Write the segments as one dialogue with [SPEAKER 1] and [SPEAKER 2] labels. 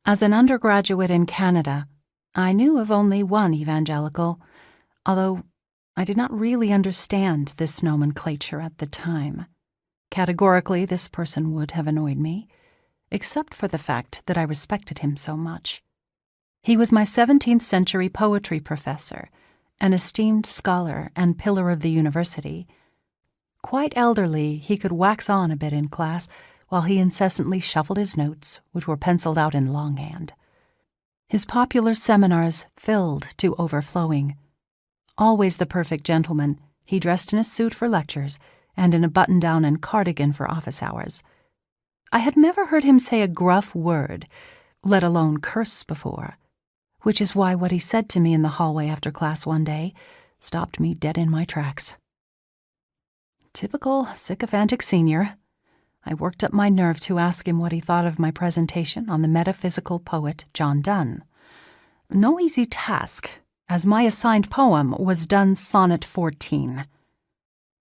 [SPEAKER 1] As an undergraduate in Canada, I knew of only one evangelical, although I did not really understand this nomenclature at the time. Categorically, this person would have annoyed me, except for the fact that I respected him so much. He was my 17th century poetry professor, an esteemed scholar and pillar of the university. Quite elderly, he could wax on a bit in class while he incessantly shuffled his notes, which were penciled out in longhand. His popular seminars filled to overflowing. Always the perfect gentleman, he dressed in a suit for lectures and in a button-down and cardigan for office hours. I had never heard him say a gruff word, let alone curse before, which is why what he said to me in the hallway after class one day stopped me dead in my tracks. Typical sycophantic senior. I worked up my nerve to ask him what he thought of my presentation on the metaphysical poet John Donne. No easy task, as my assigned poem was Donne's Sonnet 14.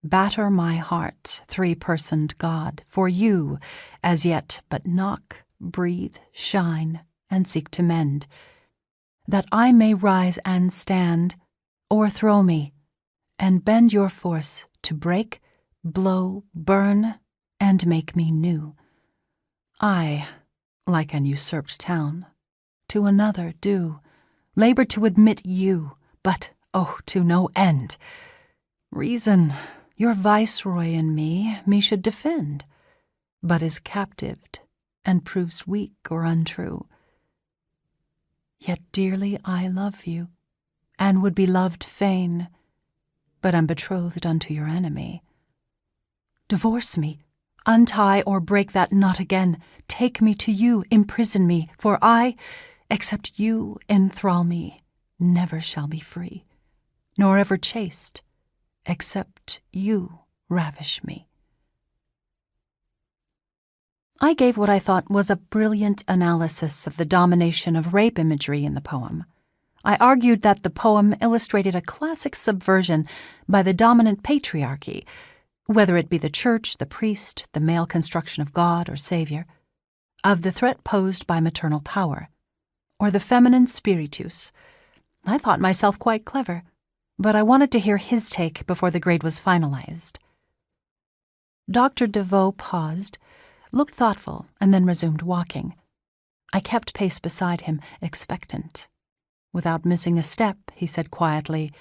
[SPEAKER 1] Batter my heart, three-personed God, for you, as yet but knock, breathe, shine, and seek to mend, that I may rise and stand, o'erthrow me, and bend your force to break, blow, burn, and make me new. I, like an usurped town, to another do, labor to admit you, but, oh, to no end. Reason, your viceroy in me should defend, but is captived, and proves weak or untrue. Yet dearly I love you, and would be loved fain, but am betrothed unto your enemy. Divorce me, untie or break that knot again, take me to you, imprison me, for I, except you enthrall me, never shall be free, nor ever chaste, except you ravish me. I gave what I thought was a brilliant analysis of the domination of rape imagery in the poem. I argued that the poem illustrated a classic subversion by the dominant patriarchy, whether it be the church, the priest, the male construction of God or Savior, of the threat posed by maternal power, or the feminine spiritus. I thought myself quite clever, but I wanted to hear his take before the grade was finalized. Dr. DeVoe paused, looked thoughtful, and then resumed walking. I kept pace beside him, expectant. Without missing a step, he said quietly,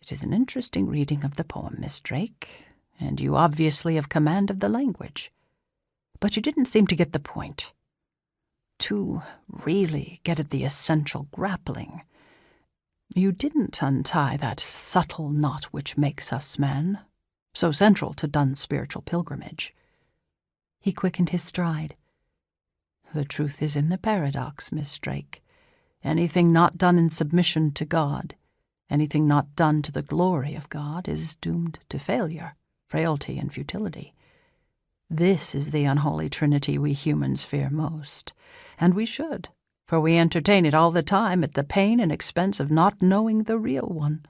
[SPEAKER 1] "It is an interesting reading of the poem, Miss Drake, and you obviously have command of the language. But you didn't seem to get the point. To really get at the essential grappling. You didn't untie that subtle knot which makes us man, so central to Donne's spiritual pilgrimage." He quickened his stride. "The truth is in the paradox, Miss Drake. Anything not done in submission to God, anything not done to the glory of God, is doomed to failure, frailty, and futility. This is the unholy trinity we humans fear most, and we should, for we entertain it all the time at the pain and expense of not knowing the real one.